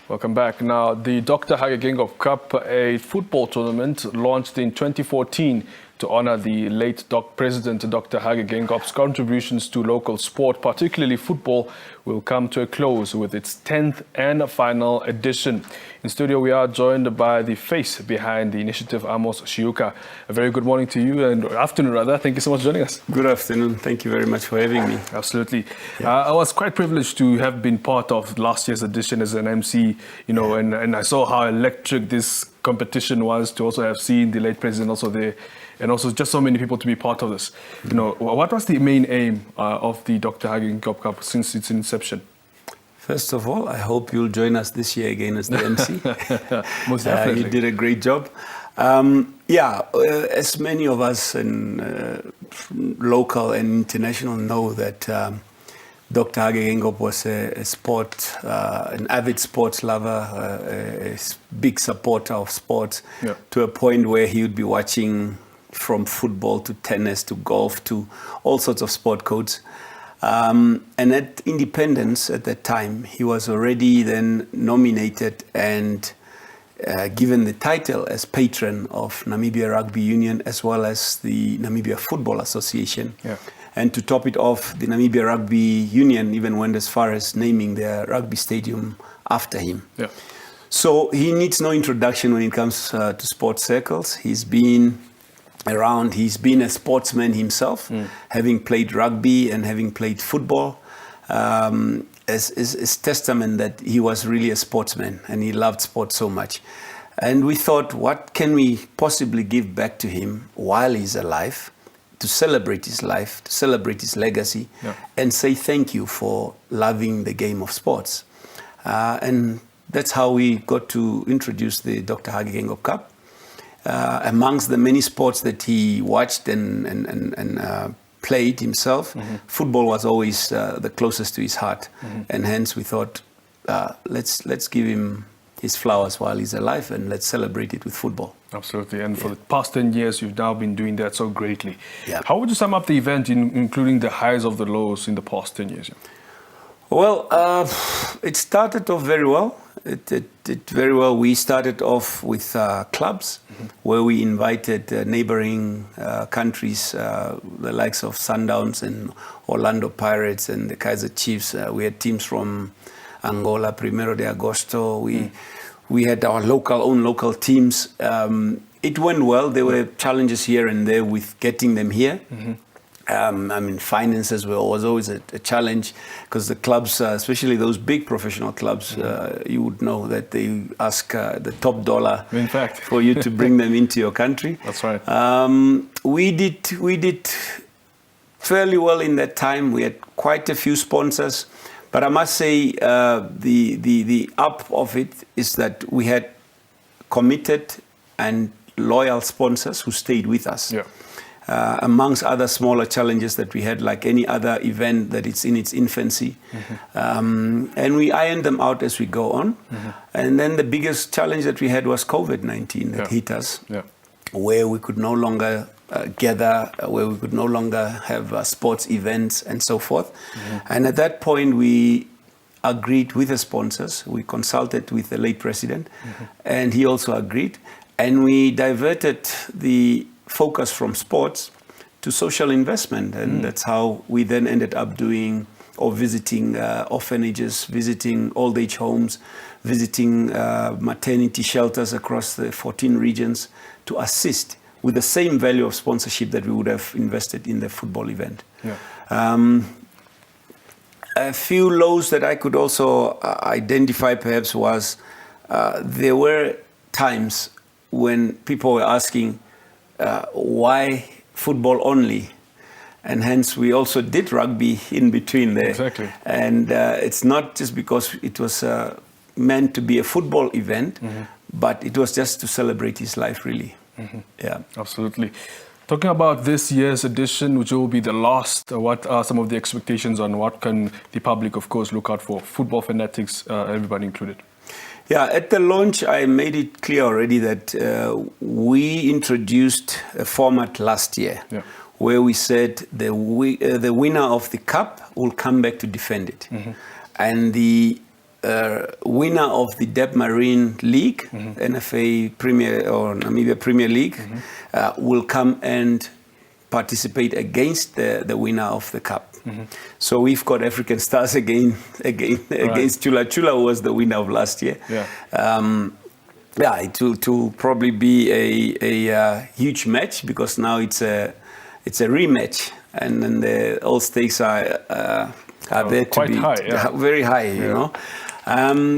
Welcome back. Now, the Dr. Hage Geingob Cup, a football tournament launched in 2014 to honor the late President Dr. Hage Geingob's contributions to local sport, particularly football, will come to a close with its 10th and final edition. In studio, we are joined by the face behind the initiative, Amos Shiyuka. A very good morning to you, and afternoon rather. Thank you so much for joining us. Good afternoon. Thank you very much for having me. Absolutely. I was quite privileged to have been part of last year's edition as an MC, and I saw how electric this competition was, to also have seen the late president also there, and also just so many people to be part of this. What was the main aim of the Dr. Hage Geingob Cup since its inception? First of all, I hope you'll join us this year again as the MC. Most definitely. You did a great job. As many of us in local and international know that Dr. Hage Geingob was an avid sports lover, a big supporter of sports, to a point where he would be watching from football to tennis to golf to all sorts of sport codes. And at Independence at that time, he was already then nominated and given the title as patron of Namibia Rugby Union as well as the Namibia Football Association. And to top it off, the Namibia Rugby Union even went as far as naming their rugby stadium after him. So he needs no introduction when it comes to sports circles. He's been around, he's been a sportsman himself, having played rugby and having played football, as testament that he was really a sportsman and he loved sport so much. And we thought, what can we possibly give back to him while he's alive, to celebrate his life, to celebrate his legacy, and say thank you for loving the game of sports. And that's how we got to introduce the Dr. Hage Geingob Cup. Amongst the many sports that he watched and played himself, football was always the closest to his heart. And hence we thought, let's give him his flowers while he's alive and let's celebrate it with football. Absolutely. And for the past 10 years, you've now been doing that so greatly. How would you sum up the event, including the highs of the lows in the past 10 years? Well, it started off very well. It did very well. We started off with clubs where we invited neighboring countries, the likes of Sundowns and Orlando Pirates and the Kaizer Chiefs. We had teams from Angola, Primero de Agosto. We had our own local teams. It went well. There were challenges here and there with getting them here. Finances was always a challenge because the clubs, especially those big professional clubs, you would know that they ask the top dollar, in fact, for you to bring them into your country. That's right. We did fairly well in that time. We had quite a few sponsors, but I must say the up of it is that we had committed and loyal sponsors who stayed with us. Amongst other smaller challenges that we had, like any other event that it's in its infancy. And we ironed them out as we go on. And then the biggest challenge that we had was COVID-19 that hit us, where we could no longer gather, where we could no longer have sports events and so forth. And at that point, we agreed with the sponsors. We consulted with the late president, and he also agreed. And we diverted the focus from sports to social investment, and that's how we then ended up doing or visiting orphanages, visiting old age homes, visiting maternity shelters across the 14 regions to assist with the same value of sponsorship that we would have invested in the football event. A few lows that I could also identify perhaps was there were times when people were asking, why football only? And hence we also did rugby in between there. Exactly. And it's not just because it was meant to be a football event, but it was just to celebrate his life, really. Absolutely. Talking about this year's edition, which will be the last, what are some of the expectations on what can the public, of course, look out for? Football fanatics, everybody included. At the launch, I made it clear already that we introduced a format last year where we said the winner of the cup will come back to defend it. And the winner of the Deb Marine League, NFA Premier or Namibia Premier League, will come and participate against the winner of the cup. So we've got African Stars again against Chula Chula, who was the winner of last year. It will probably be a huge match, because now it's a rematch, and then all stakes are there to be high, very high. You know,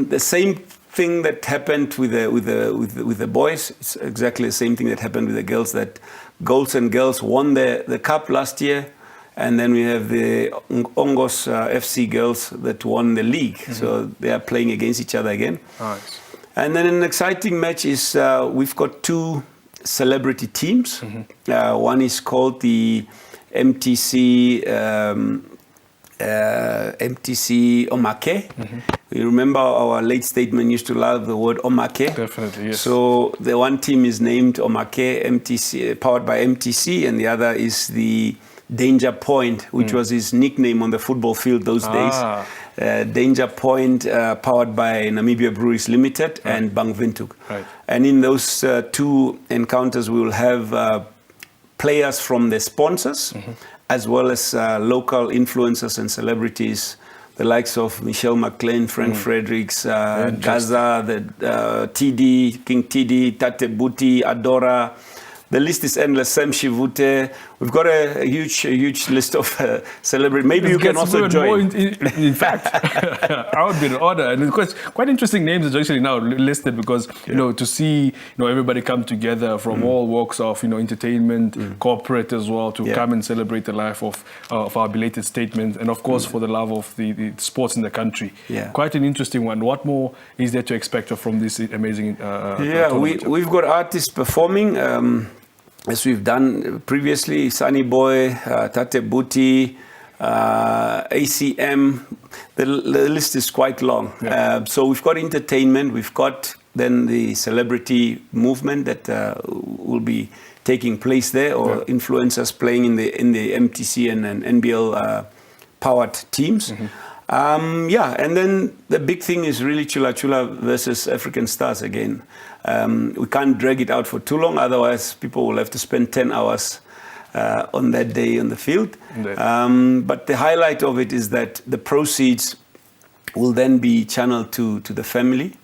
the same thing that happened with the boys. It's exactly the same thing that happened with the girls. That Golds and Girls won the cup last year, and then we have the Ongos FC girls that won the league. So they are playing against each other again. Nice. And then an exciting match is we've got two celebrity teams. One is called the MTC Omake. You remember our late statement used to love the word Omake. Definitely, yes. So the one team is named Omake MTC, powered by MTC, and the other is the Danger Point, which was his nickname on the football field those days. Danger Point, powered by Namibia Breweries Limited and Bang Windhoek. And in those two encounters, we will have players from the sponsors, as well as local influencers and celebrities, the likes of Michelle McLean, Frank Fredericks, Gaza, TD, King TD, Tate Buti, Adora. The list is endless. Sam Shivute. We've got a huge list of celebrities. Maybe you can also join. In fact, I would be in order. And it's quite interesting names are actually now listed, because you know, to see everybody come together from all walks of entertainment, corporate as well, to come and celebrate the life of our belated statement, and of course for the love of the sports in the country. Quite an interesting one. What more is there to expect from this amazing? We've got artists performing. As we've done previously, Sunny Boy, Tate Buti, ACM, the list is quite long. So we've got entertainment, we've got then the celebrity movement that will be taking place there, or influencers playing in the MTC and NBL powered teams. And then the big thing is really Chula Chula versus African Stars again. We can't drag it out for too long, otherwise people will have to spend 10 hours on that day on the field. But the highlight of it is that the proceeds will then be channeled to the family,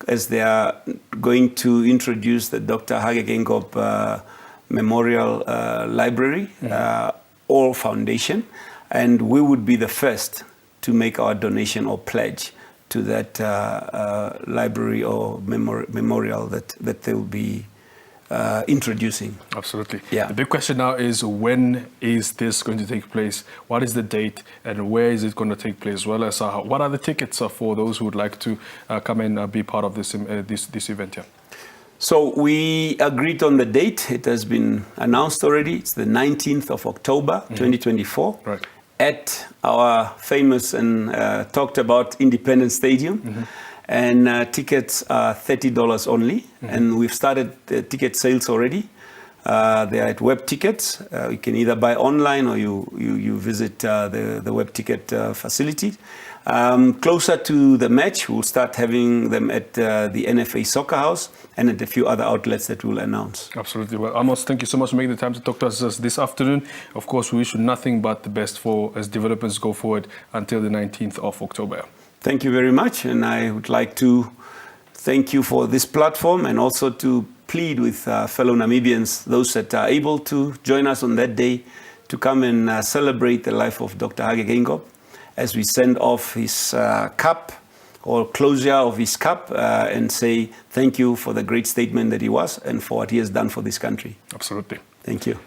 as they are going to introduce the Dr. Hage Geingob Memorial Library or Foundation, and we would be the first to make our donation or pledge to that library or memorial that they will be introducing. Absolutely. The big question now is, when is this going to take place? What is the date, and where is it going to take place? As well as what are the tickets for those who would like to come and be part of this event here? So we agreed on the date. It has been announced already. It's the 19th of October, 2024. At our famous and talked about Independence Stadium. And tickets are $30 only. And we've started the ticket sales already. They are at web tickets. You can either buy online, or you visit the web ticket facility. Closer to the match, we'll start having them at the NFA Soccer House and at a few other outlets that we'll announce. Absolutely. Well, Amos, thank you so much for making the time to talk to us this afternoon. Of course, we wish you nothing but the best as developments go forward until the 19th of October. Thank you very much. And I would like to thank you for this platform, and also to plead with fellow Namibians, those that are able to join us on that day, to come and celebrate the life of Dr. Hage Geingob, as we send off his cup, or closure of his cup, and say thank you for the great statement that he was, and for what he has done for this country. Absolutely. Thank you.